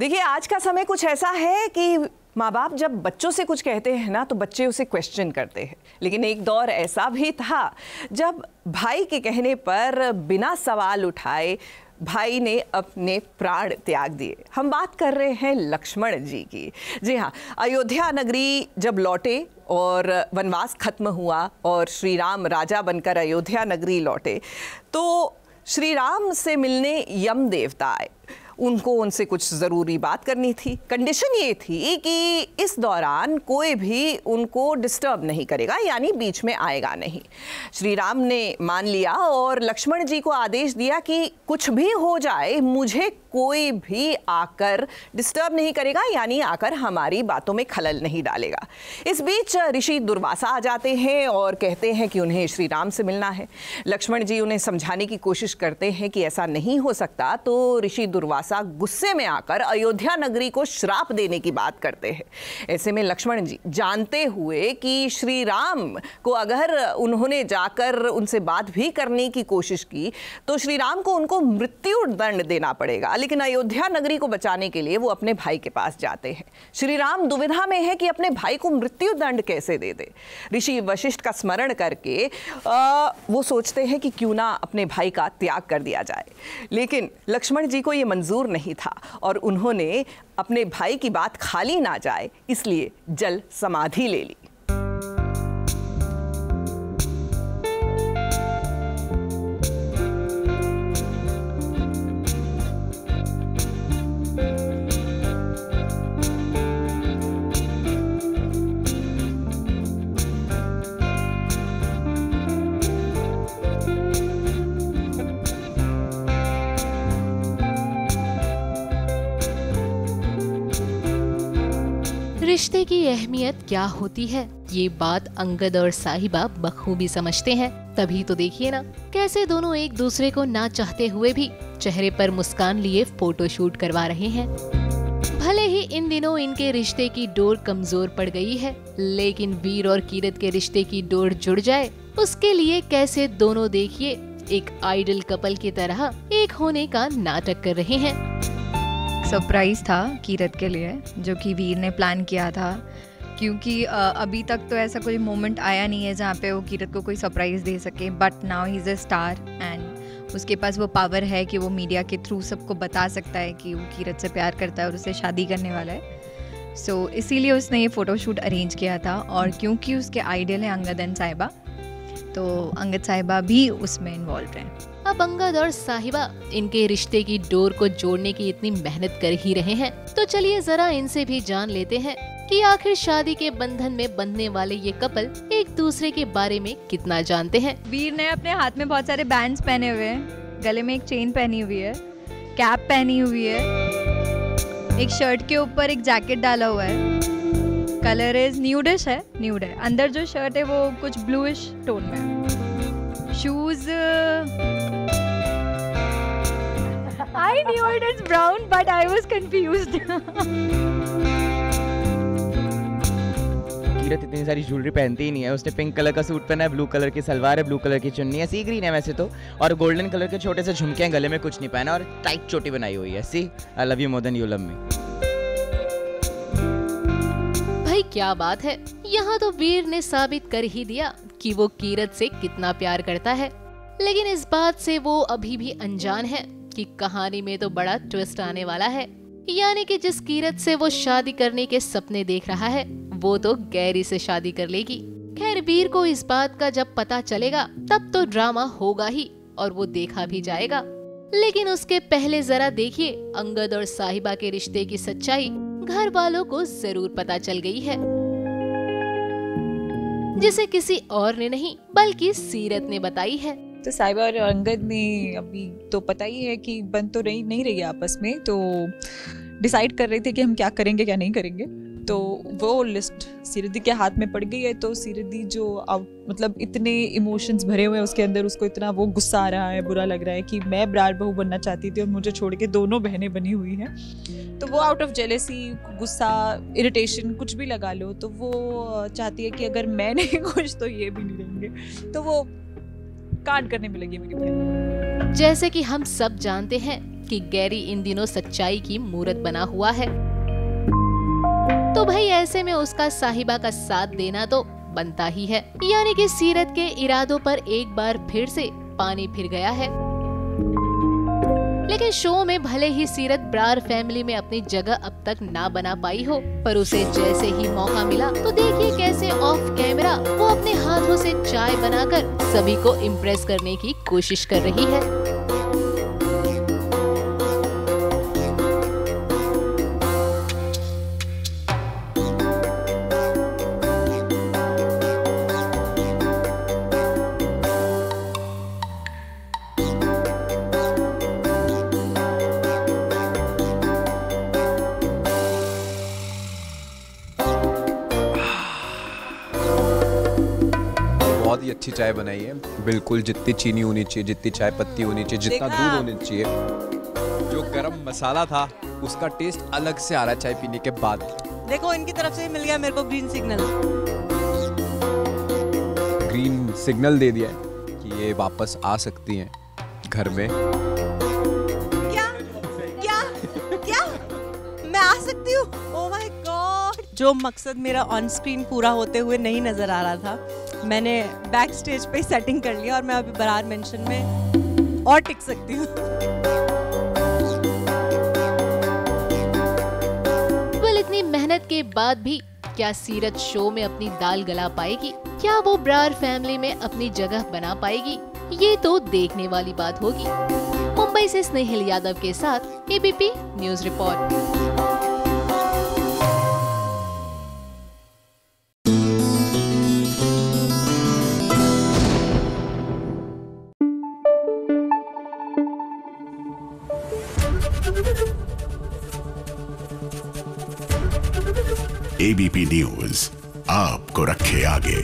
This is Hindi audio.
देखिए, आज का समय कुछ ऐसा है कि माँ बाप जब बच्चों से कुछ कहते हैं ना तो बच्चे उसे क्वेश्चन करते हैं। लेकिन एक दौर ऐसा भी था जब भाई के कहने पर बिना सवाल उठाए भाई ने अपने प्राण त्याग दिए। हम बात कर रहे हैं लक्ष्मण जी की। जी हाँ, अयोध्या नगरी जब लौटे और वनवास खत्म हुआ और श्री राम राजा बनकर अयोध्या नगरी लौटे तो श्री राम से मिलने यम देवता आए। उनको उनसे कुछ ज़रूरी बात करनी थी। कंडीशन ये थी कि इस दौरान कोई भी उनको डिस्टर्ब नहीं करेगा, यानी बीच में आएगा नहीं। श्री राम ने मान लिया और लक्ष्मण जी को आदेश दिया कि कुछ भी हो जाए मुझे कोई भी आकर डिस्टर्ब नहीं करेगा, यानी आकर हमारी बातों में खलल नहीं डालेगा। इस बीच ऋषि दुर्वासा आ जाते हैं और कहते हैं कि उन्हें श्री राम से मिलना है। लक्ष्मण जी उन्हें समझाने की कोशिश करते हैं कि ऐसा नहीं हो सकता, तो ऋषि दुर्वासा गुस्से में आकर अयोध्या नगरी को श्राप देने की बात करते हैं। ऐसे में लक्ष्मण जी जानते हुए कि श्री राम को अगर उन्होंने जाकर उनसे बात भी करने की कोशिश की तो श्री राम को उनको मृत्यु दंड देना पड़ेगा, लेकिन अयोध्या नगरी को बचाने के लिए वो अपने भाई के पास जाते हैं। श्री राम दुविधा में है कि अपने भाई को मृत्यु दंड कैसे दे दे। ऋषि वशिष्ठ का स्मरण करके वो सोचते हैं कि क्यों ना अपने भाई का त्याग कर दिया जाए, लेकिन लक्ष्मण जी को ये मंजूर नहीं था और उन्होंने अपने भाई की बात खाली ना जाए इसलिए जल समाधि ले ली। रिश्ते की अहमियत क्या होती है ये बात अंगद और साहिबा बखूबी समझते हैं। तभी तो देखिए ना कैसे दोनों एक दूसरे को ना चाहते हुए भी चेहरे पर मुस्कान लिए फोटोशूट करवा रहे हैं। भले ही इन दिनों इनके रिश्ते की डोर कमजोर पड़ गई है, लेकिन वीर और कीरत के रिश्ते की डोर जुड़ जाए उसके लिए कैसे दोनों देखिए एक आइडल कपल की तरह एक होने का नाटक कर रहे हैं। सरप्राइज था कीरत के लिए जो कि वीर ने प्लान किया था, क्योंकि अभी तक तो ऐसा कोई मोमेंट आया नहीं है जहाँ पे वो कीरत को कोई सरप्राइज दे सके। But now he is a star and उसके पास वो पावर है कि वो मीडिया के थ्रू सबको बता सकता है कि वो कीरत से प्यार करता है और उससे शादी करने वाला है। सो इसीलिए उसने ये फ़ोटोशूट अरेंज किया था। और क्योंकि उसके आइडियल है अंगद एंड साहिबा, तो अंगद साहिबा भी उसमें इन्वॉल्व हैं। अब अंगद और साहिबा इनके रिश्ते की डोर को जोड़ने की इतनी मेहनत कर ही रहे हैं, तो चलिए जरा इनसे भी जान लेते हैं कि आखिर शादी के बंधन में बंधने वाले ये कपल एक दूसरे के बारे में कितना जानते हैं। वीर ने अपने हाथ में बहुत सारे बैंड्स पहने हुए हैं, गले में एक चेन पहनी हुई है, कैप पहनी हुई है, एक शर्ट के ऊपर एक जैकेट डाला हुआ है, कलर इज न्यूड है। अंदर जो शर्ट है वो कुछ ब्लूइश टोन में है। Shoes I knew it is brown but I was confused. Kirat इतनी सारी ज्वेलरी पहनती ही नहीं है। उसने पिंक कलर का सूट पहना है, ब्लू कलर की सलवार है, ब्लू कलर की चुन्नी है, सी ग्रीन है वैसे तो, और गोल्डन कलर के छोटे से झुमके हैं, गले में कुछ नहीं पहना और टाइट चोटी बनाई हुई है। See I love you more than you love me. भाई क्या बात है, यहाँ तो वीर ने साबित कर ही दिया कि वो कीरत से कितना प्यार करता है। लेकिन इस बात से वो अभी भी अनजान है कि कहानी में तो बड़ा ट्विस्ट आने वाला है, यानी कि जिस कीरत से वो शादी करने के सपने देख रहा है वो तो गैरी से शादी कर लेगी। खैर वीर को इस बात का जब पता चलेगा तब तो ड्रामा होगा ही और वो देखा भी जाएगा। लेकिन उसके पहले जरा देखिए अंगद और साहिबा के रिश्ते की सच्चाई घर वालों को जरूर पता चल गई है, जिसे किसी और ने नहीं बल्कि सीरत ने बताई है। तो साहिबा और अंगद में अभी तो पता ही है कि बन तो नहीं रही आपस में, तो डिसाइड कर रहे थे कि हम क्या करेंगे क्या नहीं करेंगे। तो वो लिस्ट सीरदी के हाथ में पड़ गई है। तो सीरदी जो मतलब इतने इमोशंस भरे हुए हैं उसके अंदर, उसको इतना वो गुस्सा आ रहा है, बुरा लग रहा है कि मैं ब्रार बहू बनना चाहती थी और मुझे छोड़ के दोनों बहनें बनी हुई हैं। तो वो आउट ऑफ जेलेसी, गुस्सा, इरिटेशन कुछ भी लगा लो, तो वो चाहती है कि अगर मैं नहीं खुश तो ये भी नहीं रहेंगे। तो वो कांड करने में लगी मेरी बहन। जैसे कि हम सब जानते हैं कि गैरी इन दिनों सच्चाई की मूरत बना हुआ है। तो भाई ऐसे में उसका साहिबा का साथ देना तो बनता ही है। यानी कि सीरत के इरादों पर एक बार फिर से पानी फिर गया है। लेकिन शो में भले ही सीरत ब्रार फैमिली में अपनी जगह अब तक ना बना पाई हो, पर उसे जैसे ही मौका मिला तो देखिए कैसे ऑफ कैमरा वो अपने हाथों से चाय बनाकर सभी को इम्प्रेस करने की कोशिश कर रही है। बहुत ही अच्छी चाय बनाई है, बिल्कुल जितनी चीनी होनी चाहिए, जितनी चाय पत्ती होनी चाहिए, जितना दूध होना चाहिए। जो गरम मसाला था उसका टेस्ट अलग से आ रहा है चाय पीने के बाद। देखो इनकी तरफ से मिल गया मेरे को ग्रीन सिग्नल। ग्रीन सिग्नल दे दिया है कि ये वापस आ सकती हैं घर में। क्या क्या क्या मैं आ सकती हूँ? ओह माय गॉड, जो मकसद मेरा ऑन स्क्रीन पूरा होते हुए नहीं नजर आ रहा था, मैंने बैक स्टेज पे सेटिंग कर लिया और मैं अभी बरार मेंशन में और टिक सकती हूँ। इतनी मेहनत के बाद भी क्या सीरत शो में अपनी दाल गला पाएगी? क्या वो ब्रार फैमिली में अपनी जगह बना पाएगी? ये तो देखने वाली बात होगी। मुंबई से स्नेहिल यादव के साथ ABP news report. ABP news आपको रखे आगे।